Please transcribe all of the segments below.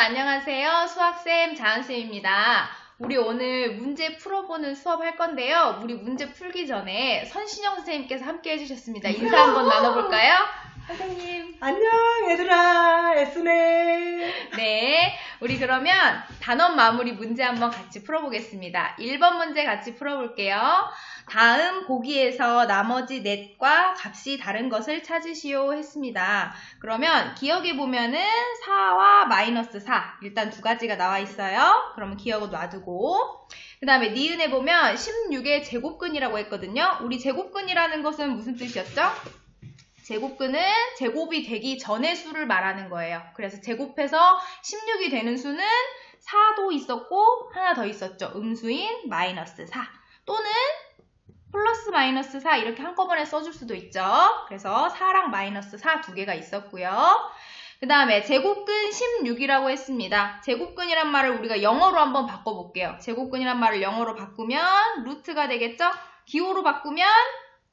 안녕하세요. 수학쌤 자은쌤입니다. 우리 오늘 문제 풀어보는 수업 할 건데요. 우리 문제 풀기 전에 선신영 선생님께서 함께 해주셨습니다. 인사 한번 나눠볼까요? 선생님. 안녕 얘들아, 애쓰네. 네, 우리 그러면 단원 마무리 문제 한번 같이 풀어보겠습니다. 1번 문제 같이 풀어볼게요. 다음 보기에서 나머지 넷과 값이 다른 것을 찾으시오 했습니다. 그러면 기억해보면은 4와 마이너스 4 일단 두 가지가 나와 있어요. 그러면 기억을 놔두고 그 다음에 니은에 보면 16의 제곱근이라고 했거든요. 우리 제곱근이라는 것은 무슨 뜻이었죠? 제곱근은 제곱이 되기 전의 수를 말하는 거예요. 그래서 제곱해서 16이 되는 수는 4도 있었고 하나 더 있었죠. 음수인 마이너스 4 또는 플러스 마이너스 4 이렇게 한꺼번에 써줄 수도 있죠. 그래서 4랑 마이너스 4 두 개가 있었고요. 그 다음에 제곱근 16이라고 했습니다. 제곱근이란 말을 우리가 영어로 한번 바꿔볼게요. 제곱근이란 말을 영어로 바꾸면 루트가 되겠죠? 기호로 바꾸면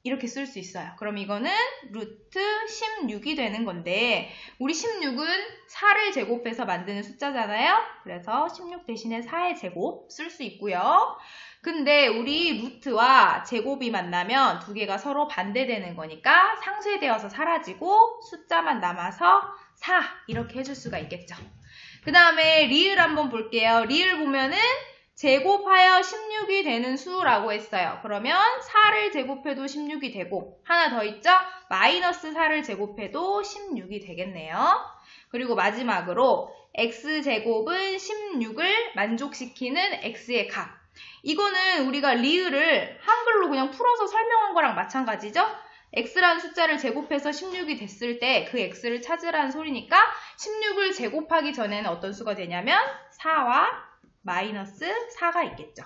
이렇게 쓸 수 있어요. 그럼 이거는 루트 16이 되는 건데 우리 16은 4를 제곱해서 만드는 숫자잖아요. 그래서 16 대신에 4의 제곱 쓸 수 있고요. 근데 우리 루트와 제곱이 만나면 두 개가 서로 반대되는 거니까 상쇄되어서 사라지고 숫자만 남아서 4 이렇게 해줄 수가 있겠죠. 그 다음에 리을 한번 볼게요. 리을 보면은 제곱하여 16이 되는 수라고 했어요. 그러면 4를 제곱해도 16이 되고 하나 더 있죠? 마이너스 4를 제곱해도 16이 되겠네요. 그리고 마지막으로 x제곱은 16을 만족시키는 x의 값. 이거는 우리가 리을을 한글로 그냥 풀어서 설명한 거랑 마찬가지죠? x라는 숫자를 제곱해서 16이 됐을 때 그 x를 찾으라는 소리니까 16을 제곱하기 전에는 어떤 수가 되냐면 4와 마이너스 4가 있겠죠.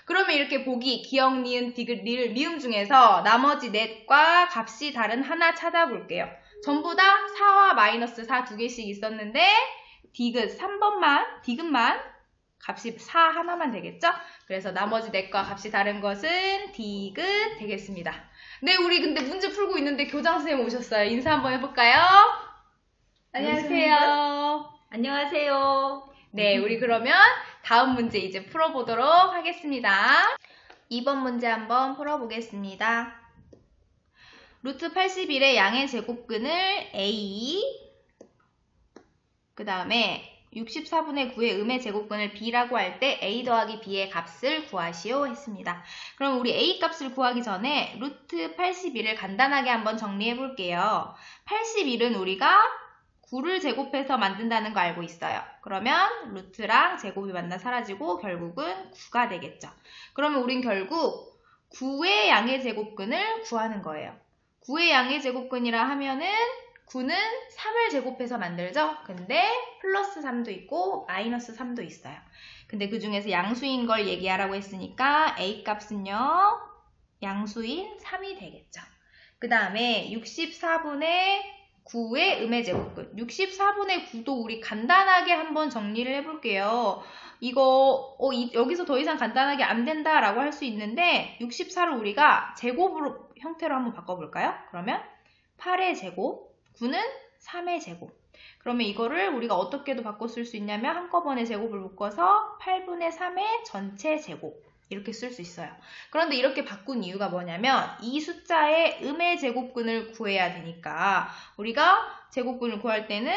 그러면 이렇게 보기, 기억, 니은, 디귿, 리을, 미음 중에서 나머지 넷과 값이 다른 하나 찾아볼게요. 전부 다 4와 마이너스 4 두 개씩 있었는데 디귿 3번만, 디귿만 값이 4 하나만 되겠죠? 그래서 나머지 넷과 값이 다른 것은 디귿 되겠습니다. 네, 우리 근데 문제 풀고 있는데 교장 선생님 오셨어요. 인사 한번 해볼까요? 안녕하세요. 안녕하세요. 네, 우리 그러면 다음 문제 이제 풀어보도록 하겠습니다. 2번 문제 한번 풀어보겠습니다. 루트 81의 양의 제곱근을 A, 그 다음에 64분의 9의 음의 제곱근을 B라고 할 때 A 더하기 B의 값을 구하시오 했습니다. 그럼 우리 A 값을 구하기 전에 루트 81을 간단하게 한번 정리해 볼게요. 81은 우리가 9를 제곱해서 만든다는 거 알고 있어요. 그러면 루트랑 제곱이 만나 사라지고 결국은 9가 되겠죠. 그러면 우린 결국 9의 양의 제곱근을 구하는 거예요. 9의 양의 제곱근이라 하면은 9는 3을 제곱해서 만들죠. 근데 플러스 3도 있고 마이너스 3도 있어요. 근데 그 중에서 양수인 걸 얘기하라고 했으니까 A 값은요. 양수인 3이 되겠죠. 그 다음에 64분의 9의 음의 제곱근. 64분의 9도 우리 간단하게 한번 정리를 해볼게요. 이거 여기서 더 이상 간단하게 안 된다라고 할 수 있는데 64를 우리가 제곱으로 형태로 한번 바꿔볼까요? 그러면 8의 제곱, 9는 3의 제곱. 그러면 이거를 우리가 어떻게도 바꿔 쓸 수 있냐면 한꺼번에 제곱을 묶어서 8분의 3의 전체 제곱. 이렇게 쓸 수 있어요. 그런데 이렇게 바꾼 이유가 뭐냐면 이 숫자의 음의 제곱근을 구해야 되니까 우리가 제곱근을 구할 때는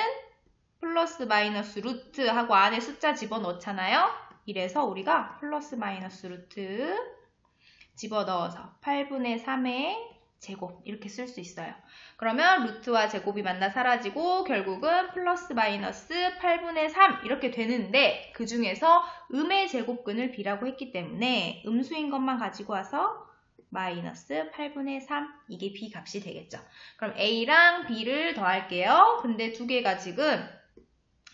플러스 마이너스 루트 하고 안에 숫자 집어넣잖아요. 이래서 우리가 플러스 마이너스 루트 집어넣어서 8분의 3의 제곱 이렇게 쓸 수 있어요. 그러면 루트와 제곱이 만나 사라지고 결국은 플러스 마이너스 8분의 3 이렇게 되는데 그 중에서 음의 제곱근을 B라고 했기 때문에 음수인 것만 가지고 와서 마이너스 8분의 3 이게 B 값이 되겠죠. 그럼 A랑 B를 더할게요. 근데 두 개가 지금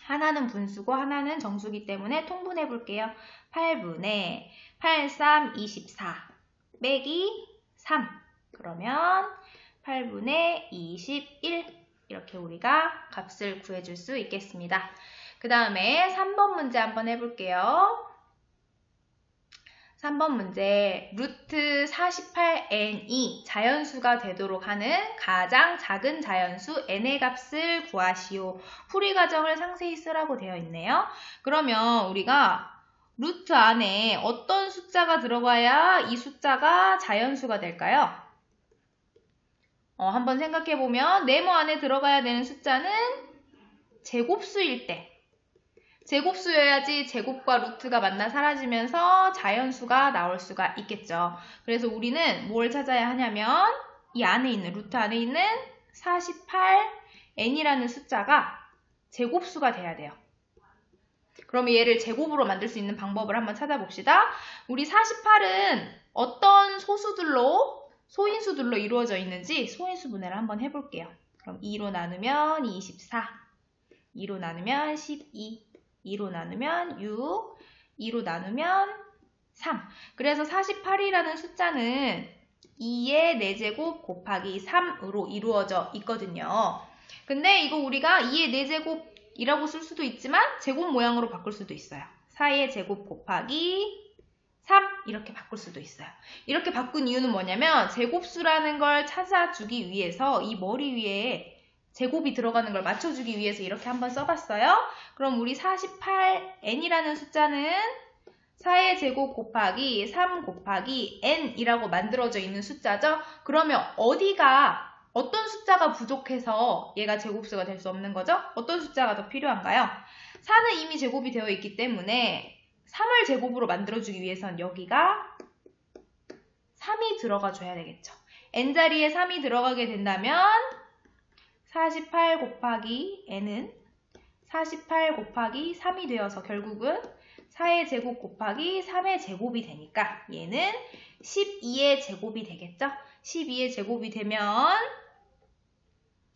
하나는 분수고 하나는 정수기 때문에 통분해 볼게요. 8분의 8, 3, 24 빼기 3 그러면 8분의 21 이렇게 우리가 값을 구해줄 수 있겠습니다. 그 다음에 3번 문제 한번 해볼게요. 3번 문제, 루트 48n이 자연수가 되도록 하는 가장 작은 자연수 n의 값을 구하시오. 풀이 과정을 상세히 쓰라고 되어 있네요. 그러면 우리가 루트 안에 어떤 숫자가 들어가야 이 숫자가 자연수가 될까요? 한번 생각해보면 네모 안에 들어가야 되는 숫자는 제곱수일 때, 제곱수여야지 제곱과 루트가 만나 사라지면서 자연수가 나올 수가 있겠죠. 그래서 우리는 뭘 찾아야 하냐면 이 안에 있는, 루트 안에 있는 48n이라는 숫자가 제곱수가 돼야 돼요. 그러면 얘를 제곱으로 만들 수 있는 방법을 한번 찾아봅시다. 우리 48은 어떤 소수들로, 소인수들로 이루어져 있는지 소인수 분해를 한번 해볼게요. 그럼 2로 나누면 24, 2로 나누면 12, 2로 나누면 6, 2로 나누면 3. 그래서 48이라는 숫자는 2의 4제곱 곱하기 3으로 이루어져 있거든요. 근데 이거 우리가 2의 4제곱이라고 쓸 수도 있지만 제곱 모양으로 바꿀 수도 있어요. 4의 제곱 곱하기 3 이렇게 바꿀 수도 있어요. 이렇게 바꾼 이유는 뭐냐면 제곱수라는 걸 찾아주기 위해서 이 머리 위에 제곱이 들어가는 걸 맞춰주기 위해서 이렇게 한번 써봤어요. 그럼 우리 48n이라는 숫자는 4의 제곱 곱하기 3 곱하기 n이라고 만들어져 있는 숫자죠. 그러면 어떤 숫자가 부족해서 얘가 제곱수가 될 수 없는 거죠? 어떤 숫자가 더 필요한가요? 4는 이미 제곱이 되어 있기 때문에 3을 제곱으로 만들어주기 위해선 여기가 3이 들어가 줘야 되겠죠. n자리에 3이 들어가게 된다면 48 곱하기 n은 48 곱하기 3이 되어서 결국은 4의 제곱 곱하기 3의 제곱이 되니까 얘는 12의 제곱이 되겠죠? 12의 제곱이 되면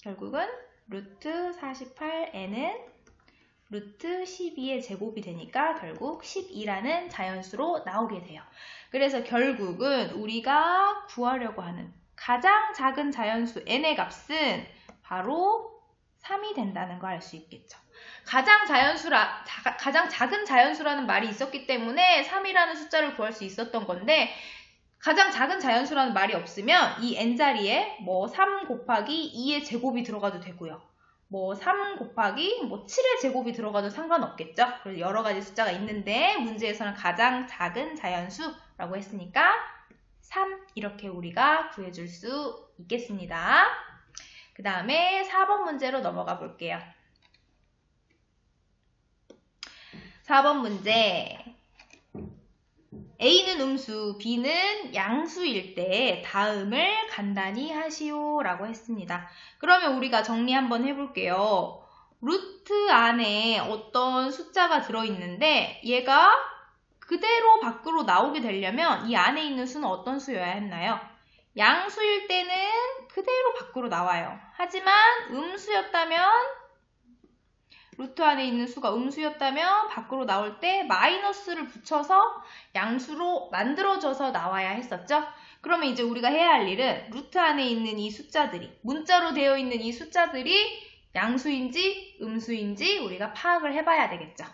결국은 루트 48n은 루트 12의 제곱이 되니까 결국 12라는 자연수로 나오게 돼요. 그래서 결국은 우리가 구하려고 하는 가장 작은 자연수 n의 값은 바로 3이 된다는 걸 알 수 있겠죠. 가장 작은 자연수라는 말이 있었기 때문에 3이라는 숫자를 구할 수 있었던 건데 가장 작은 자연수라는 말이 없으면 이 n자리에 3 곱하기 2의 제곱이 들어가도 되고요. 3 곱하기 7의 제곱이 들어가도 상관없겠죠. 그래서 여러 가지 숫자가 있는데 문제에서는 가장 작은 자연수라고 했으니까 3 이렇게 우리가 구해줄 수 있겠습니다. 그 다음에 4번 문제로 넘어가 볼게요. 4번 문제. A는 음수, B는 양수일 때 다음을 간단히 하시오 라고 했습니다. 그러면 우리가 정리 한번 해볼게요. 루트 안에 어떤 숫자가 들어있는데 얘가 그대로 밖으로 나오게 되려면 이 안에 있는 수는 어떤 수여야 했나요? 양수일 때는 그대로 밖으로 나와요. 하지만 음수였다면 루트 안에 있는 수가 음수였다면 밖으로 나올 때 마이너스를 붙여서 양수로 만들어져서 나와야 했었죠. 그러면 이제 우리가 해야 할 일은 루트 안에 있는 이 숫자들이, 문자로 되어 있는 이 숫자들이 양수인지 음수인지 우리가 파악을 해봐야 되겠죠.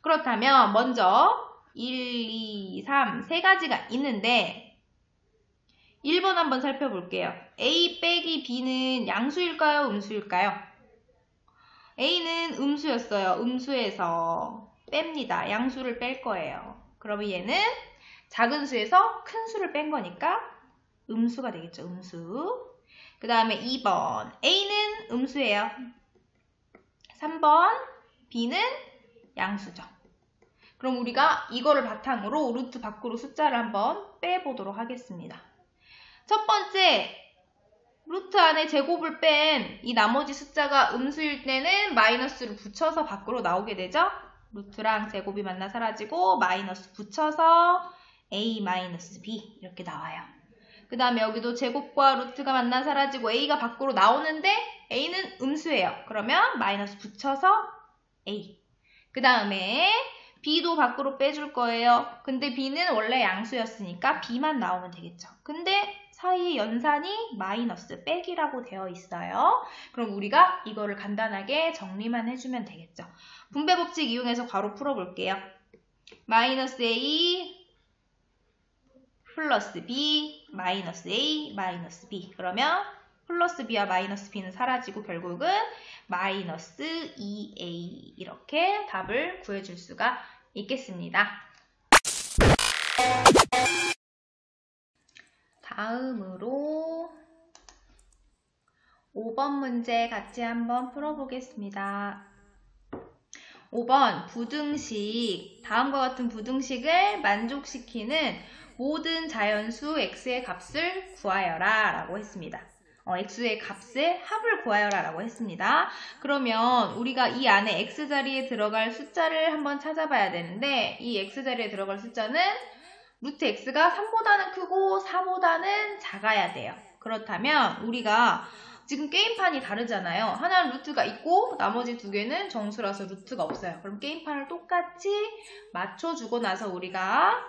그렇다면 먼저 1, 2, 3 세 가지가 있는데 1번 한번 살펴볼게요. A 빼기 B는 양수일까요? 음수일까요? A는 음수였어요. 음수에서 뺍니다. 양수를 뺄 거예요. 그러면 얘는 작은 수에서 큰 수를 뺀 거니까 음수가 되겠죠. 음수. 그 다음에 2번. A는 음수예요. 3번. B는 양수죠. 그럼 우리가 이거를 바탕으로 루트 밖으로 숫자를 한번 빼보도록 하겠습니다. 첫 번째. 루트 안에 제곱을 뺀 이 나머지 숫자가 음수일 때는 마이너스를 붙여서 밖으로 나오게 되죠. 루트랑 제곱이 만나 사라지고 마이너스 붙여서 A-B 이렇게 나와요. 그 다음에 여기도 제곱과 루트가 만나 사라지고 A가 밖으로 나오는데 A는 음수예요. 그러면 마이너스 붙여서 A. 그 다음에 B도 밖으로 빼줄 거예요. 근데 B는 원래 양수였으니까 B만 나오면 되겠죠. 근데 사이의 연산이 마이너스 빼기라고 되어 있어요. 그럼 우리가 이거를 간단하게 정리만 해주면 되겠죠. 분배 법칙 이용해서 괄호 풀어볼게요. 마이너스 A 플러스 b 마이너스 a 마이너스 b. 그러면 플러스 b와 마이너스 b는 사라지고 결국은 마이너스 2a 이렇게 답을 구해줄 수가 있겠습니다. 다음으로 5번 문제 같이 한번 풀어보겠습니다. 5번 부등식. 다음과 같은 부등식을 만족시키는 모든 자연수 x의 값을 구하여라 라고 했습니다. x의 값의 합을 구하여라 라고 했습니다. 그러면 우리가 이 안에 x자리에 들어갈 숫자를 한번 찾아봐야 되는데 이 x자리에 들어갈 숫자는 루트 x가 3보다는 크고 4보다는 작아야 돼요. 그렇다면 우리가 지금 게임판이 다르잖아요. 하나는 루트가 있고 나머지 두 개는 정수라서 루트가 없어요. 그럼 게임판을 똑같이 맞춰주고 나서 우리가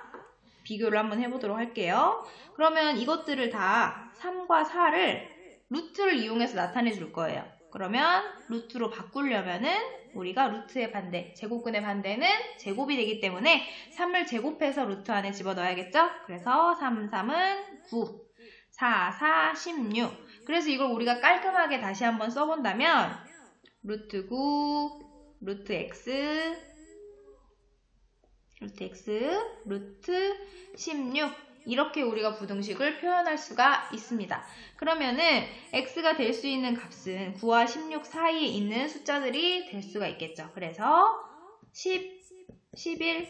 비교를 한번 해보도록 할게요. 그러면 이것들을 다 3과 4를 루트를 이용해서 나타내 줄 거예요. 그러면 루트로 바꾸려면은 우리가 루트의 반대, 제곱근의 반대는 제곱이 되기 때문에 3을 제곱해서 루트 안에 집어넣어야겠죠? 그래서 3, 3은 9, 4, 4, 16. 그래서 이걸 우리가 깔끔하게 다시 한번 써본다면 루트 9, 루트 x, 루트 16 이렇게 우리가 부등식을 표현할 수가 있습니다. 그러면은 x가 될 수 있는 값은 9와 16 사이에 있는 숫자들이 될 수가 있겠죠. 그래서 10, 11,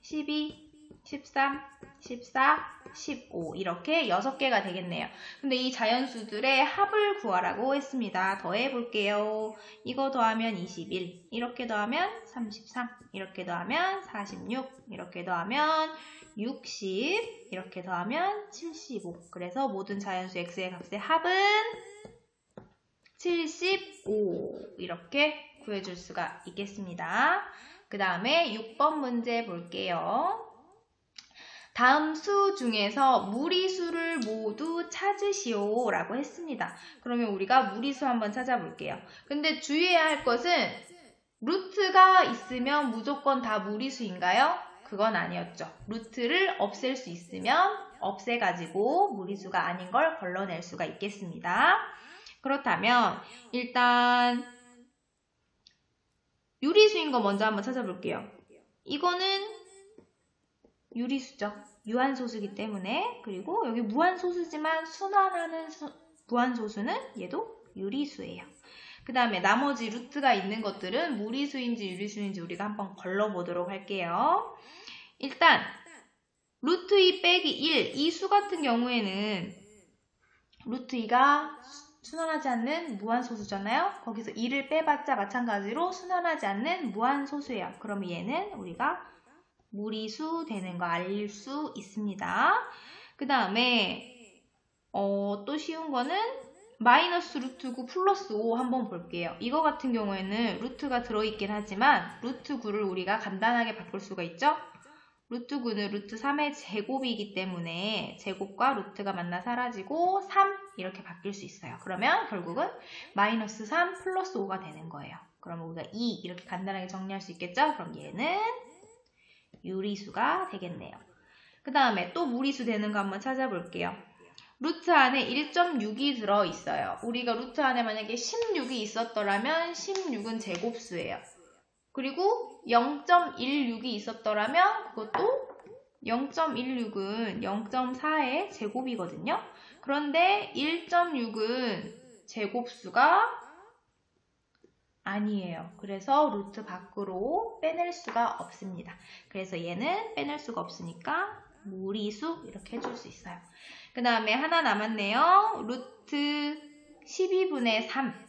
12, 13, 14, 15 이렇게 6개가 되겠네요. 근데 이 자연수들의 합을 구하라고 했습니다. 더해볼게요. 이거 더하면 21, 이렇게 더하면 33, 이렇게 더하면 46, 이렇게 더하면 60, 이렇게 더하면 75. 그래서 모든 자연수 x의 값의 합은 75 이렇게 구해줄 수가 있겠습니다. 그 다음에 6번 문제 볼게요. 다음 수 중에서 무리수를 모두 찾으시오 라고 했습니다. 그러면 우리가 무리수 한번 찾아볼게요. 근데 주의해야 할 것은 루트가 있으면 무조건 다 무리수인가요? 그건 아니었죠. 루트를 없앨 수 있으면 없애가지고 무리수가 아닌 걸 걸러낼 수가 있겠습니다. 그렇다면 일단 유리수인 거 먼저 한번 찾아볼게요. 이거는 유리수죠. 유한소수이기 때문에. 그리고 여기 무한소수지만 순환하는 무한소수는 얘도 유리수예요. 그 다음에 나머지 루트가 있는 것들은 무리수인지 유리수인지 우리가 한번 걸러보도록 할게요. 일단 루트 2 빼기 1 이 수 같은 경우에는 루트 2가 순환하지 않는 무한소수잖아요. 거기서 2를 빼봤자 마찬가지로 순환하지 않는 무한소수예요. 그럼 얘는 우리가 무리수 되는 거 알릴 수 있습니다. 그 다음에 또 쉬운 거는 마이너스 루트 9 플러스 5 한번 볼게요. 이거 같은 경우에는 루트가 들어있긴 하지만 루트 9를 우리가 간단하게 바꿀 수가 있죠. 루트 9는 루트 3의 제곱이기 때문에 제곱과 루트가 만나 사라지고 3 이렇게 바뀔 수 있어요. 그러면 결국은 마이너스 3 플러스 5가 되는 거예요. 그러면 우리가 2 이렇게 간단하게 정리할 수 있겠죠. 그럼 얘는 유리수가 되겠네요. 그 다음에 또 무리수 되는 거 한번 찾아볼게요. 루트 안에 1.6이 들어있어요. 우리가 루트 안에 만약에 16이 있었더라면 16은 제곱수예요. 그리고 0.16이 있었더라면 그것도 0.16은 0.4의 제곱이거든요. 그런데 1.6은 제곱수가 아니에요. 그래서 루트 밖으로 빼낼 수가 없습니다. 그래서 얘는 빼낼 수가 없으니까 무리수 이렇게 해줄 수 있어요. 그 다음에 하나 남았네요. 루트 12분의 3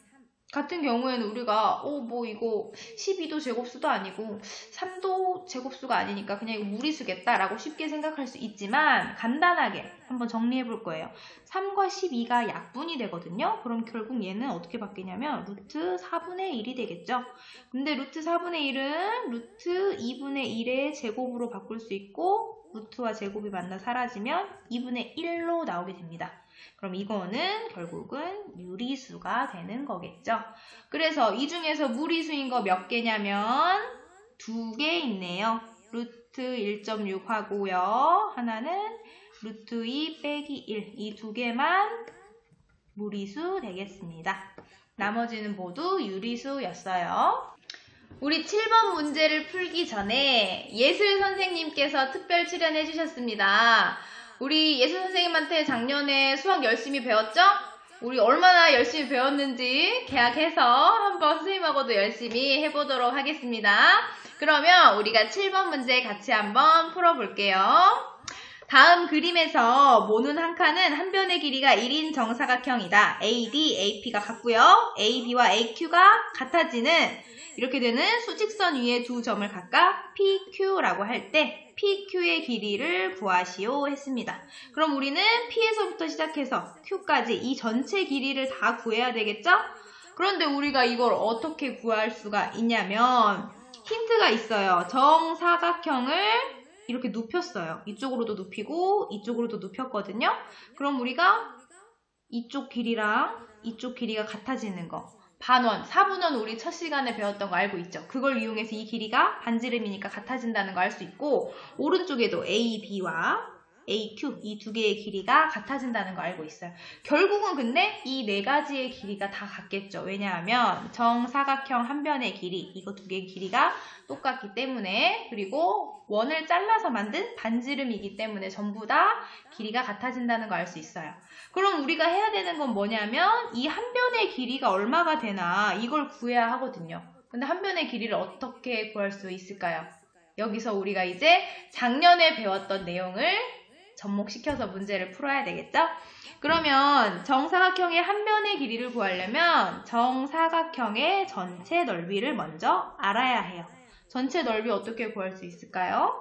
같은 경우에는 우리가 이거 12도 제곱수도 아니고 3도 제곱수가 아니니까 그냥 이거 무리수겠다라고 쉽게 생각할 수 있지만 간단하게 한번 정리해 볼 거예요. 3과 12가 약분이 되거든요. 그럼 결국 얘는 어떻게 바뀌냐면 루트 4분의 1이 되겠죠. 근데 루트 4분의 1은 루트 2분의 1의 제곱으로 바꿀 수 있고 루트와 제곱이 만나 사라지면 2분의 1로 나오게 됩니다. 그럼 이거는 결국은 유리수가 되는 거겠죠. 그래서 이 중에서 무리수인 거 몇 개냐면 2개 있네요. 루트 1.6 하고요. 하나는 루트 2 빼기 1. 이 두 개만 무리수 되겠습니다. 나머지는 모두 유리수였어요. 우리 7번 문제를 풀기 전에 예술 선생님께서 특별 출연해 주셨습니다. 우리 예술 선생님한테 작년에 수학 열심히 배웠죠? 우리 얼마나 열심히 배웠는지 계약해서 한번 선생님하고도 열심히 해보도록 하겠습니다. 그러면 우리가 7번 문제 같이 한번 풀어볼게요. 다음 그림에서 모눈 한 칸은 한 변의 길이가 1인 정사각형이다. AD, AP가 같고요. AB와 AQ가 같아지는 이렇게 되는 수직선 위에 두 점을 각각 PQ라고 할 때 PQ의 길이를 구하시오 했습니다. 그럼 우리는 P에서부터 시작해서 Q까지 이 전체 길이를 다 구해야 되겠죠? 그런데 우리가 이걸 어떻게 구할 수가 있냐면 힌트가 있어요. 정사각형을 이렇게 눕혔어요. 이쪽으로도 눕히고 이쪽으로도 눕혔거든요. 그럼 우리가 이쪽 길이랑 이쪽 길이가 같아지는 거. 반원, 4분원 우리 첫 시간에 배웠던 거 알고 있죠? 그걸 이용해서 이 길이가 반지름이니까 같아진다는 거 알 수 있고 오른쪽에도 AB와 AQ 이 두 개의 길이가 같아진다는 거 알고 있어요. 결국은 근데 이 네 가지의 길이가 다 같겠죠. 왜냐하면 정사각형 한 변의 길이 이거 두 개의 길이가 똑같기 때문에 그리고 원을 잘라서 만든 반지름이기 때문에 전부 다 길이가 같아진다는 거 알 수 있어요. 그럼 우리가 해야 되는 건 뭐냐면 이 한 변의 길이가 얼마가 되나 이걸 구해야 하거든요. 근데 한 변의 길이를 어떻게 구할 수 있을까요? 여기서 우리가 이제 작년에 배웠던 내용을 접목시켜서 문제를 풀어야 되겠죠? 그러면 정사각형의 한 변의 길이를 구하려면 정사각형의 전체 넓이를 먼저 알아야 해요. 전체 넓이 어떻게 구할 수 있을까요?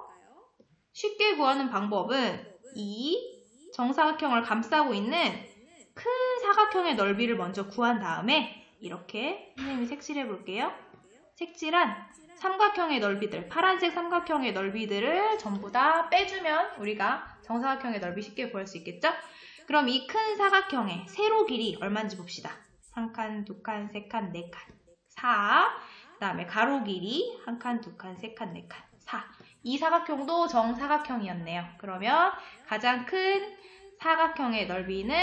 쉽게 구하는 방법은 이 정사각형을 감싸고 있는 큰 사각형의 넓이를 먼저 구한 다음에 이렇게 선생님이 색칠해 볼게요. 색칠한 삼각형의 넓이들, 파란색 삼각형의 넓이들을 전부 다 빼주면 우리가 정사각형의 넓이 쉽게 구할 수 있겠죠? 그럼 이 큰 사각형의 세로 길이 얼마인지 봅시다. 1칸, 2칸, 3칸, 4칸, 4. 그 다음에 가로 길이 1칸, 2칸, 3칸, 4칸, 4. 이 사각형도 정사각형이었네요. 그러면 가장 큰 사각형의 넓이는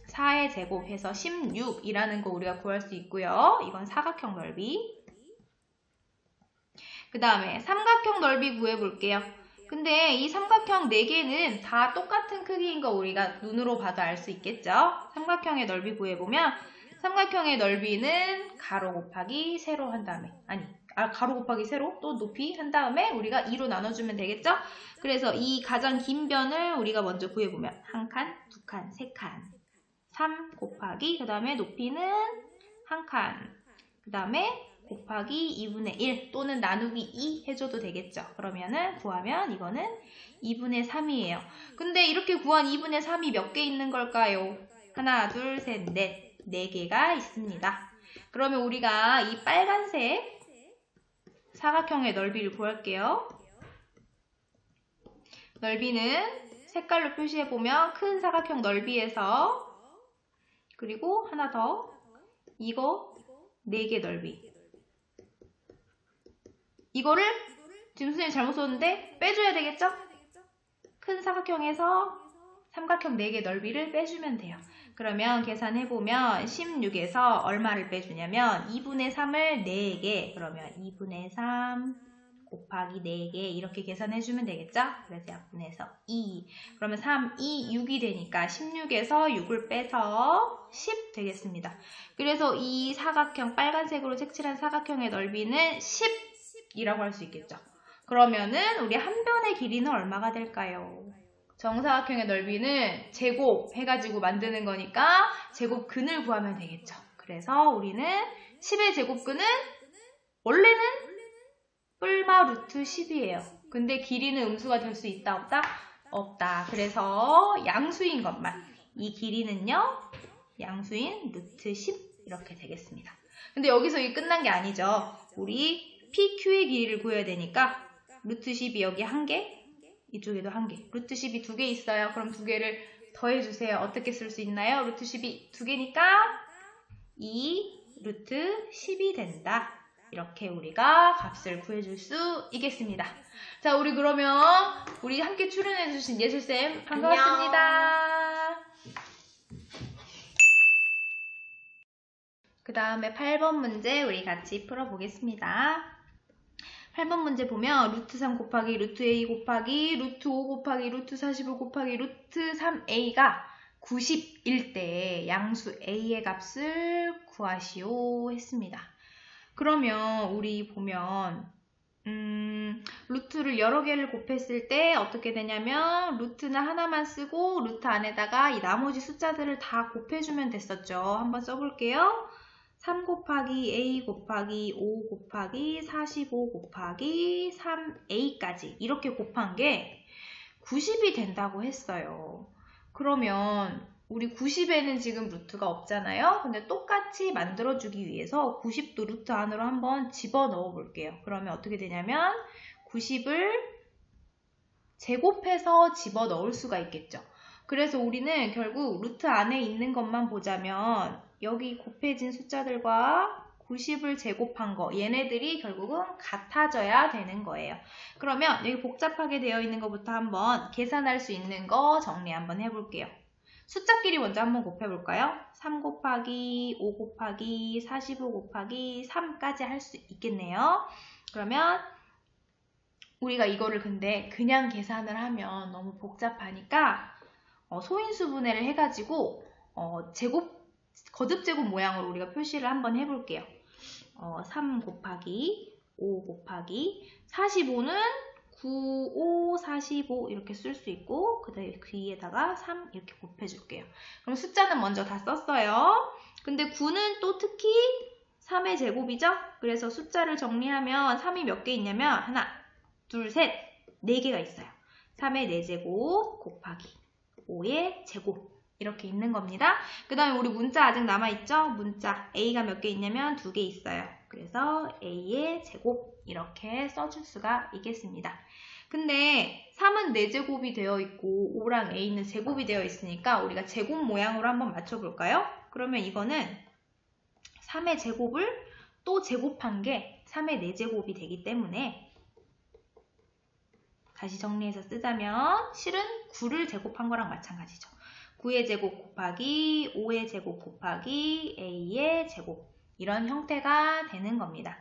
4의 제곱해서 16이라는 거 우리가 구할 수 있고요. 이건 사각형 넓이. 그 다음에 삼각형 넓이 구해볼게요. 근데 이 삼각형 4개는 다 똑같은 크기인 거 우리가 눈으로 봐도 알 수 있겠죠? 삼각형의 넓이 구해보면 삼각형의 넓이는 가로 곱하기 세로 한 다음에 가로 곱하기 세로 또 높이 한 다음에 우리가 2로 나눠주면 되겠죠? 그래서 이 가장 긴 변을 우리가 먼저 구해보면 1칸, 2칸, 3칸 3 곱하기 그 다음에 높이는 1칸 그 다음에 곱하기 2분의 1 또는 나누기 2 해줘도 되겠죠. 그러면은 구하면 이거는 2분의 3이에요. 근데 이렇게 구한 2분의 3이 몇 개 있는 걸까요? 하나, 둘, 셋, 넷. 4개가 있습니다. 그러면 우리가 이 빨간색 사각형의 넓이를 구할게요. 넓이는 색깔로 표시해보면 큰 사각형 넓이에서 그리고 하나 더 이거 4개 넓이 이거를 지금 선생님 잘못 썼는데 빼줘야 되겠죠? 큰 사각형에서 삼각형 4개 넓이를 빼주면 돼요. 그러면 계산해보면 16에서 얼마를 빼주냐면 2분의 3을 4개 그러면 2분의 3 곱하기 4개 이렇게 계산해주면 되겠죠? 그래서 약분해서 2 그러면 3, 2, 6이 되니까 16에서 6을 빼서 10 되겠습니다. 그래서 이 사각형 빨간색으로 색칠한 사각형의 넓이는 10이라고 할 수 있겠죠. 그러면은 우리 한 변의 길이는 얼마가 될까요? 정사각형의 넓이는 제곱 해가지고 만드는 거니까 제곱근을 구하면 되겠죠. 그래서 우리는 10의 제곱근은 원래는 뿔마 루트 10이에요. 근데 길이는 음수가 될 수 있다 없다? 없다. 그래서 양수인 것만. 이 길이는요. 양수인 루트 10 이렇게 되겠습니다. 근데 여기서 이게 끝난 게 아니죠. 우리 PQ의 길이를 구해야 되니까 루트 10이 여기 1개 이쪽에도 1개. 루트 10이 2개 있어요. 그럼 2개를 더해주세요. 어떻게 쓸 수 있나요? 루트 10이 2개니까 2 루트 10이 된다. 이렇게 우리가 값을 구해줄 수 있겠습니다. 자, 우리 그러면 우리 함께 출연해주신 예술쌤 반갑습니다. 그 다음에 8번 문제 우리 같이 풀어보겠습니다. 8번 문제 보면 루트 3 곱하기 루트 a 곱하기 루트 5 곱하기 루트 45 곱하기 루트 3a가 90일 때 양수 a의 값을 구하시오 했습니다. 그러면 우리 보면 루트를 여러 개를 곱했을 때 어떻게 되냐면 루트는 하나만 쓰고 루트 안에다가 이 나머지 숫자들을 다 곱해주면 됐었죠. 한번 써볼게요. 3 곱하기 a 곱하기 5 곱하기 45 곱하기 3a까지 이렇게 곱한 게 90이 된다고 했어요. 그러면 우리 90에는 지금 루트가 없잖아요. 근데 똑같이 만들어주기 위해서 90도 루트 안으로 한번 집어넣어 볼게요. 그러면 어떻게 되냐면 90을 제곱해서 집어넣을 수가 있겠죠. 그래서 우리는 결국 루트 안에 있는 것만 보자면 여기 곱해진 숫자들과 90을 제곱한 거 얘네들이 결국은 같아져야 되는 거예요. 그러면 여기 복잡하게 되어 있는 것부터 한번 계산할 수 있는 거 정리 한번 해볼게요. 숫자끼리 먼저 한번 곱해볼까요? 3 곱하기 5 곱하기 45 곱하기 3까지 할 수 있겠네요. 그러면 우리가 이거를 근데 그냥 계산을 하면 너무 복잡하니까 소인수분해를 해가지고 거듭제곱 모양으로 우리가 표시를 한번 해볼게요. 3 곱하기 5 곱하기 45는 9, 5, 45 이렇게 쓸 수 있고 그 다음에 그 위에다가 3 이렇게 곱해줄게요. 그럼 숫자는 먼저 다 썼어요. 근데 9는 또 특히 3의 제곱이죠? 그래서 숫자를 정리하면 3이 몇 개 있냐면 하나, 둘, 셋, 4개가 있어요. 3의 4제곱 곱하기 5의 제곱 이렇게 있는 겁니다. 그 다음에 우리 문자 아직 남아있죠? 문자 A가 몇 개 있냐면 2개 있어요. 그래서 A의 제곱 이렇게 써줄 수가 있겠습니다. 근데 3은 4제곱이 되어 있고 5랑 A는 제곱이 되어 있으니까 우리가 제곱 모양으로 한번 맞춰볼까요? 그러면 이거는 3의 제곱을 또 제곱한 게 3의 4제곱이 되기 때문에 다시 정리해서 쓰자면 실은 9를 제곱한 거랑 마찬가지죠. 9의 제곱 곱하기 5의 제곱 곱하기 A의 제곱 이런 형태가 되는 겁니다.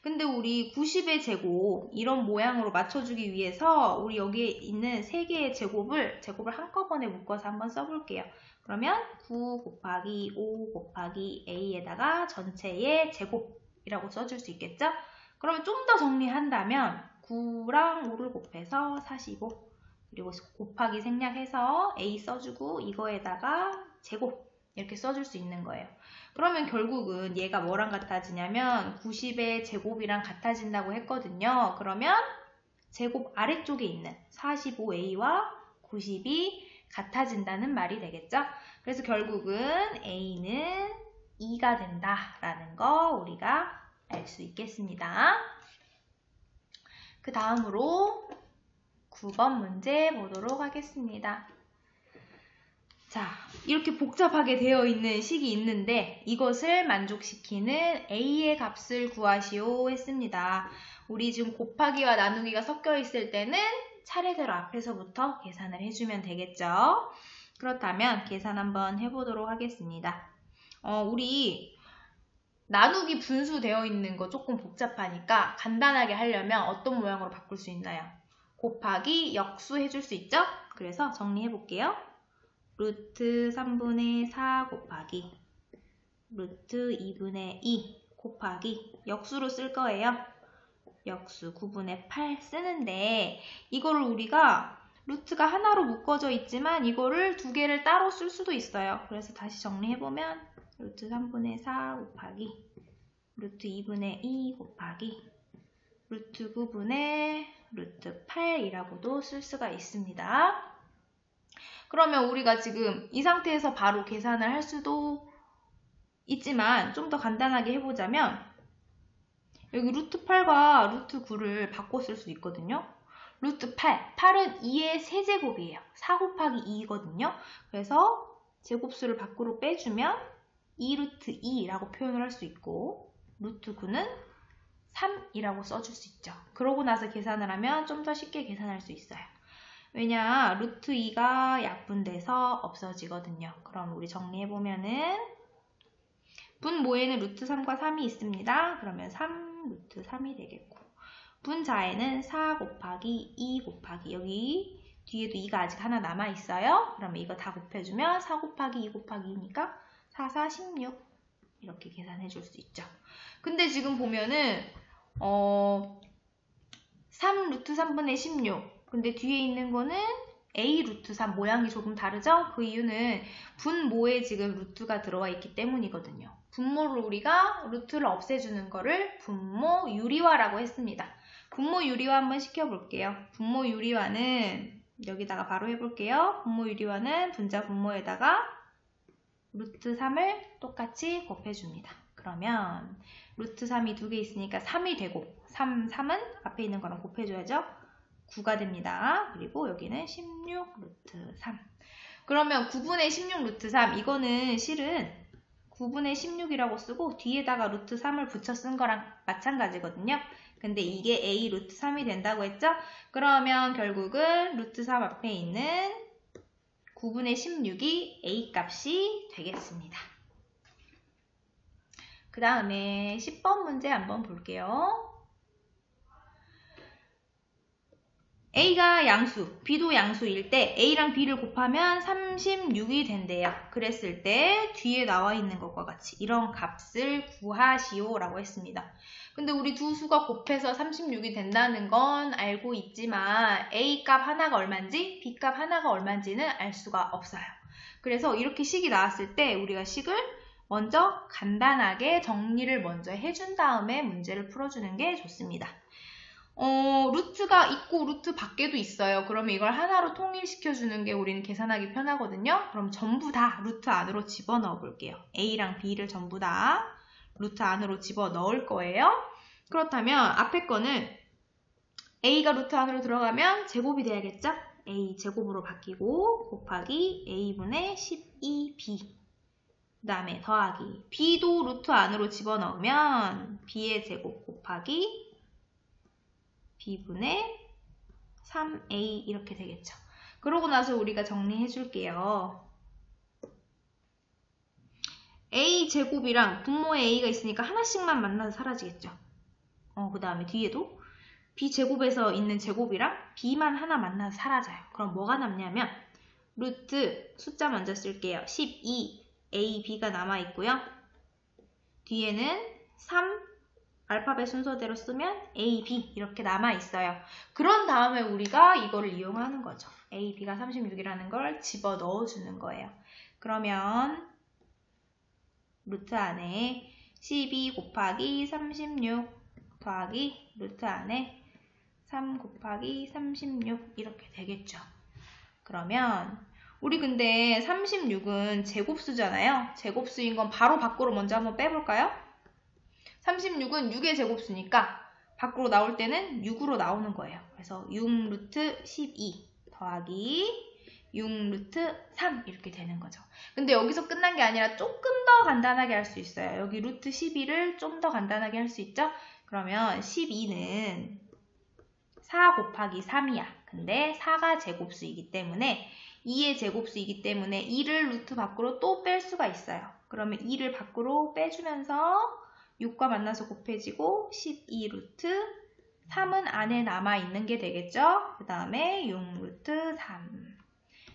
근데 우리 90의 제곱 이런 모양으로 맞춰주기 위해서 우리 여기에 있는 3개의 제곱을 한꺼번에 묶어서 한번 써볼게요. 그러면 9 곱하기 5 곱하기 A에다가 전체의 제곱이라고 써줄 수 있겠죠? 그러면 좀 더 정리한다면 9랑 5를 곱해서 45 그리고 곱하기 생략해서 A 써주고 이거에다가 제곱 이렇게 써줄 수 있는 거예요. 그러면 결국은 얘가 뭐랑 같아지냐면 90의 제곱이랑 같아진다고 했거든요. 그러면 제곱 아래쪽에 있는 45A와 90이 같아진다는 말이 되겠죠? 그래서 결국은 A는 2가 된다라는 거 우리가 알 수 있겠습니다. 그 다음으로 9번 문제 보도록 하겠습니다. 자, 이렇게 복잡하게 되어 있는 식이 있는데 이것을 만족시키는 A의 값을 구하시오 했습니다. 우리 지금 곱하기와 나누기가 섞여 있을 때는 차례대로 앞에서부터 계산을 해주면 되겠죠. 그렇다면 계산 한번 해보도록 하겠습니다. 우리 나누기 분수되어 있는 거 조금 복잡하니까 간단하게 하려면 어떤 모양으로 바꿀 수 있나요? 곱하기 역수 해줄 수 있죠? 그래서 정리해 볼게요. 루트 3분의 4 곱하기 루트 2분의 2 곱하기 역수로 쓸 거예요. 역수 9분의 8 쓰는데 이거를 우리가 루트가 하나로 묶어져 있지만 이거를 2개를 따로 쓸 수도 있어요. 그래서 다시 정리해보면 루트 3분의 4 곱하기 루트 2분의 2 곱하기 루트 9분의 루트 8이라고도 쓸 수가 있습니다. 그러면 우리가 지금 이 상태에서 바로 계산을 할 수도 있지만 좀 더 간단하게 해보자면 여기 루트 8과 루트 9를 바꿔 쓸 수 있거든요. 루트 8은 2의 세제곱이에요. 4 곱하기 2거든요. 그래서 제곱수를 밖으로 빼주면 2루트 2라고 표현을 할 수 있고 루트 9는 3이라고 써줄 수 있죠. 그러고 나서 계산을 하면 좀 더 쉽게 계산할 수 있어요. 왜냐, 루트 2가 약분돼서 없어지거든요. 그럼 우리 정리해보면은 분모에는 루트 3과 3이 있습니다. 그러면 3 루트 3이 되겠고, 분자에는 4 곱하기 2 곱하기, 여기 뒤에도 2가 아직 하나 남아있어요. 그러면 이거 다 곱해주면 4 곱하기 2 곱하기 2니까 4, 4, 16 이렇게 계산해 줄 수 있죠. 근데 지금 보면은 3 루트 3분의 16, 근데 뒤에 있는 거는 a 루트 3, 모양이 조금 다르죠? 그 이유는 분모에 지금 루트가 들어와 있기 때문이거든요. 분모를 우리가 루트를 없애주는 거를 분모 유리화라고 했습니다. 분모 유리화 한번 시켜볼게요. 분모 유리화는 여기다가 바로 해볼게요. 분모 유리화는 분자 분모에다가 루트 3을 똑같이 곱해줍니다. 그러면 루트 3이 두 개 있으니까 3이 되고, 3은 앞에 있는 거랑 곱해줘야죠. 9가 됩니다. 그리고 여기는 16 루트 3. 그러면 9분의 16 루트 3, 이거는 실은 9분의 16이라고 쓰고 뒤에다가 루트 3을 붙여 쓴 거랑 마찬가지거든요. 근데 이게 a 루트 3이 된다고 했죠? 그러면 결국은 루트 3 앞에 있는 9분의 16이 a 값이 되겠습니다. 그 다음에 10번 문제 한번 볼게요. A가 양수, B도 양수일 때 A랑 B를 곱하면 36이 된대요. 그랬을 때 뒤에 나와 있는 것과 같이 이런 값을 구하시오 라고 했습니다. 근데 우리 두 수가 곱해서 36이 된다는 건 알고 있지만 A 값 하나가 얼마인지 B 값 하나가 얼마인지는 알 수가 없어요. 그래서 이렇게 식이 나왔을 때 우리가 식을 먼저 간단하게 정리를 먼저 해준 다음에 문제를 풀어주는 게 좋습니다. 루트가 있고 루트 밖에도 있어요. 그러면 이걸 하나로 통일시켜주는 게 우리는 계산하기 편하거든요. 그럼 전부 다 루트 안으로 집어넣어 볼게요. A랑 B를 전부 다 루트 안으로 집어넣을 거예요. 그렇다면 앞에 거는 A가 루트 안으로 들어가면 제곱이 돼야겠죠? A 제곱으로 바뀌고 곱하기 A분의 12B, 그 다음에 더하기 B도 루트 안으로 집어넣으면 B의 제곱 곱하기 B분의 3A 이렇게 되겠죠. 그러고 나서 우리가 정리해 줄게요. A 제곱이랑 분모에 A가 있으니까 하나씩만 만나서 사라지겠죠. 그 다음에 뒤에도 B 제곱에서 있는 제곱이랑 B만 하나 만나서 사라져요. 그럼 뭐가 남냐면 루트 숫자 먼저 쓸게요. 12 A, B가 남아있고요. 뒤에는 3 알파벳 순서대로 쓰면 A, B 이렇게 남아있어요. 그런 다음에 우리가 이거를 이용하는 거죠. A, B가 36이라는 걸 집어넣어주는 거예요. 그러면 루트 안에 12 곱하기 36 더하기 루트 안에 3 곱하기 36 이렇게 되겠죠. 그러면 우리 근데 36은 제곱수잖아요. 제곱수인 건 바로 밖으로 먼저 한번 빼볼까요? 36은 6의 제곱수니까 밖으로 나올 때는 6으로 나오는 거예요. 그래서 6 루트 12 더하기 6 루트 3 이렇게 되는 거죠. 근데 여기서 끝난 게 아니라 조금 더 간단하게 할 수 있어요. 여기 루트 12를 좀 더 간단하게 할 수 있죠? 그러면 12는 4 곱하기 3이야. 근데 4가 제곱수이기 때문에 2의 제곱수이기 때문에 2를 루트 밖으로 또 뺄 수가 있어요. 그러면 2를 밖으로 빼주면서 6과 만나서 곱해지고 12 루트 3은 안에 남아있는 게 되겠죠? 그 다음에 6 루트 3.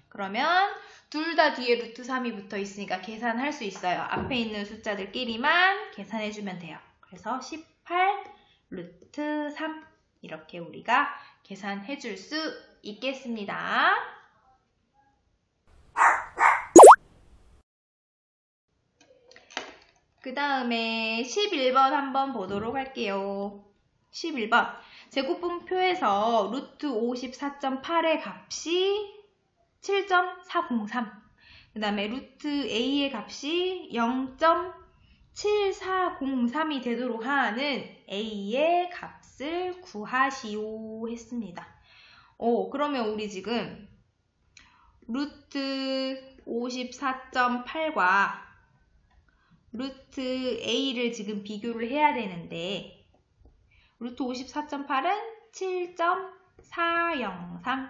그러면 둘 다 뒤에 루트 3이 붙어 있으니까 계산할 수 있어요. 앞에 있는 숫자들끼리만 계산해주면 돼요. 그래서 18 루트 3 이렇게 우리가 계산해 줄 수 있겠습니다. 그 다음에 11번 한번 보도록 할게요. 11번 제곱분표에서 루트 54.8의 값이 7.403, 그 다음에 루트 A의 값이 0.7403이 되도록 하는 A의 값을 구하시오 했습니다. 그러면 우리 지금 루트 54.8과 루트 A를 지금 비교를 해야 되는데 루트 54.8은 7.403.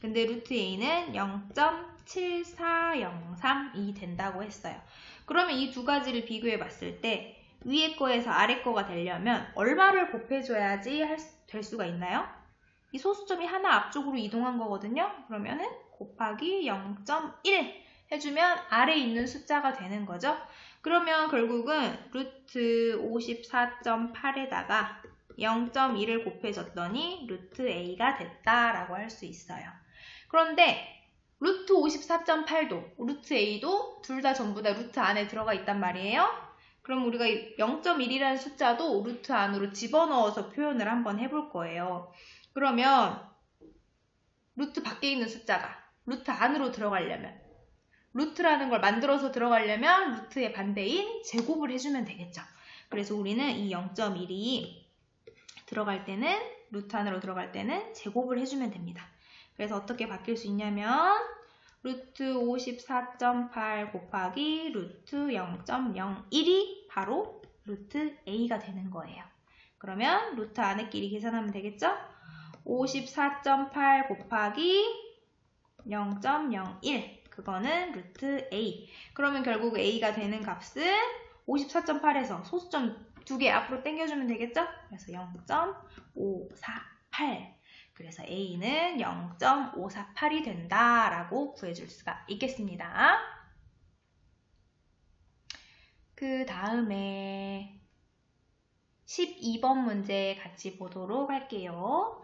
근데 루트 a는 0.7403이 된다고 했어요. 그러면 이 두 가지를 비교해 봤을 때 위에 거에서 아래 거가 되려면 얼마를 곱해줘야지 될 수가 있나요? 이 소수점이 하나 앞쪽으로 이동한 거거든요. 그러면은 곱하기 0.1 해주면 아래에 있는 숫자가 되는 거죠. 그러면 결국은 루트 54.8에다가 0.1을 곱해줬더니 루트 a가 됐다라고 할 수 있어요. 그런데 루트 54.8도, 루트 a도 둘 다 전부 다 루트 안에 들어가 있단 말이에요. 그럼 우리가 0.1이라는 숫자도 루트 안으로 집어넣어서 표현을 한번 해볼 거예요. 그러면 루트 밖에 있는 숫자가 루트 안으로 들어가려면, 루트라는 걸 만들어서 들어가려면 루트의 반대인 제곱을 해주면 되겠죠. 그래서 우리는 이 0.1이 들어갈 때는, 루트 안으로 들어갈 때는 제곱을 해주면 됩니다. 그래서 어떻게 바뀔 수 있냐면 루트 54.8 곱하기 루트 0.01이 바로 루트 a가 되는 거예요. 그러면 루트 안에끼리 계산하면 되겠죠? 54.8 곱하기 0.01 그거는 루트 a. 그러면 결국 a가 되는 값은 54.8에서 소수점 2개 앞으로 당겨주면 되겠죠? 그래서 0.548. 그래서 a는 0.548이 된다라고 구해줄 수가 있겠습니다. 그 다음에 12번 문제 같이 보도록 할게요.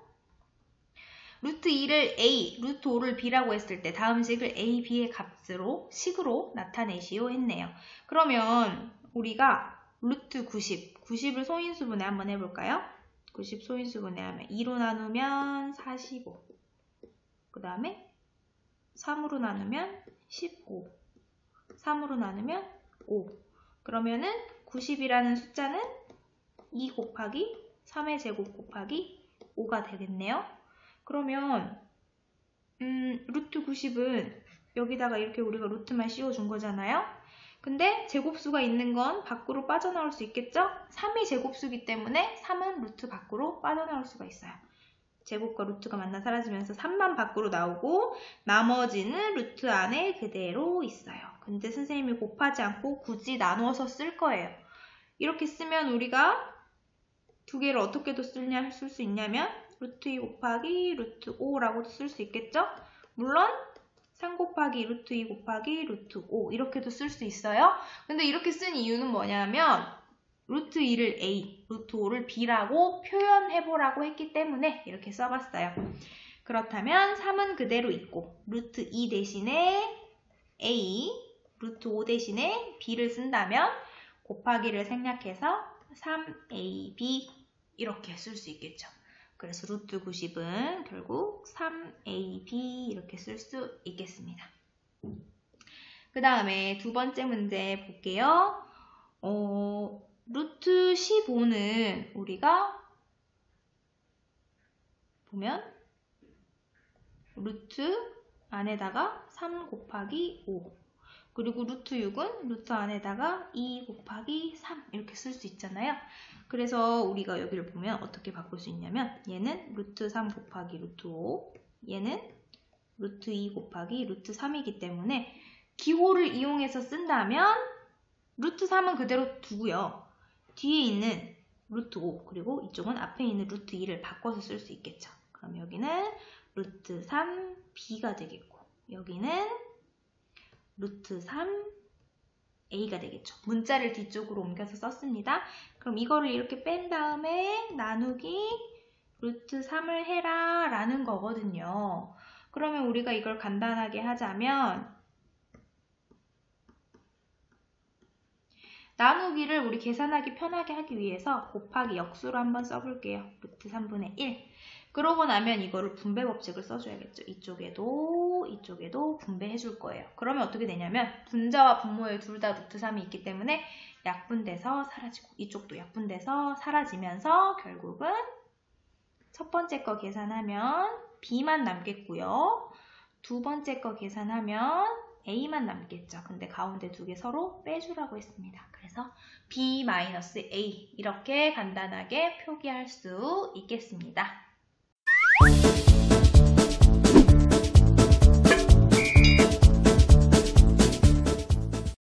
루트 2를 a, 루트 5를 b라고 했을 때 다음 식을 a, b의 값으로 식으로 나타내시오 했네요. 그러면 우리가 루트 90을 소인수분해 한번 해볼까요? 90 소인수분해하면 2로 나누면 45, 그 다음에 3으로 나누면 15, 3으로 나누면 5. 그러면은 90이라는 숫자는 2 곱하기 3의 제곱 곱하기 5가 되겠네요. 그러면 루트 90은 여기다가 이렇게 우리가 루트만 씌워준 거잖아요. 근데 제곱수가 있는 건 밖으로 빠져나올 수 있겠죠? 3이 제곱수기 때문에 3은 루트 밖으로 빠져나올 수가 있어요. 제곱과 루트가 만나 사라지면서 3만 밖으로 나오고 나머지는 루트 안에 그대로 있어요. 근데 선생님이 곱하지 않고 굳이 나누어서 쓸 거예요. 이렇게 쓰면 우리가 두 개를 어떻게도 쓸 수 있냐면 루트 2 곱하기 루트 5라고도 쓸 수 있겠죠? 물론 3 곱하기 루트 2 곱하기 루트 5 이렇게도 쓸 수 있어요. 근데 이렇게 쓴 이유는 뭐냐면 루트 2를 a, 루트 5를 b라고 표현해보라고 했기 때문에 이렇게 써봤어요. 그렇다면 3은 그대로 있고 루트 2 대신에 a, 루트 5 대신에 b를 쓴다면 곱하기를 생략해서 3ab 이렇게 쓸 수 있겠죠. 그래서 루트 90은 결국 3ab 이렇게 쓸 수 있겠습니다. 그 다음에 두 번째 문제 볼게요. 루트 15는 우리가 보면 루트 안에다가 3 곱하기 5 그리고 루트 6은 루트 안에다가 2 곱하기 3 이렇게 쓸 수 있잖아요. 그래서 우리가 여기를 보면 어떻게 바꿀 수 있냐면 얘는 루트 3 곱하기 루트 5 얘는 루트 2 곱하기 루트 3이기 때문에 기호를 이용해서 쓴다면 루트 3은 그대로 두고요. 뒤에 있는 루트 5 그리고 이쪽은 앞에 있는 루트 2를 바꿔서 쓸 수 있겠죠. 그럼 여기는 루트 3b가 되겠고 여기는 루트 3a가 되겠죠. 문자를 뒤쪽으로 옮겨서 썼습니다. 그럼 이거를 이렇게 뺀 다음에 나누기 루트 3을 해라 라는 거거든요. 그러면 우리가 이걸 간단하게 하자면 나누기를 우리 계산하기 편하게 하기 위해서 곱하기 역수로 한번 써볼게요. 루트 3분의 1. 그러고 나면 이거를 분배 법칙을 써줘야겠죠. 이쪽에도 분배해 줄 거예요. 그러면 어떻게 되냐면 분자와 분모에 둘 다 루트 3이 있기 때문에 약분돼서 사라지고 이쪽도 약분돼서 사라지면서 결국은 첫 번째 거 계산하면 b만 남겠고요. 두 번째 거 계산하면 A만 남겠죠. 근데 가운데 두 개 서로 빼주라고 했습니다. 그래서 B-A 이렇게 간단하게 표기할 수 있겠습니다.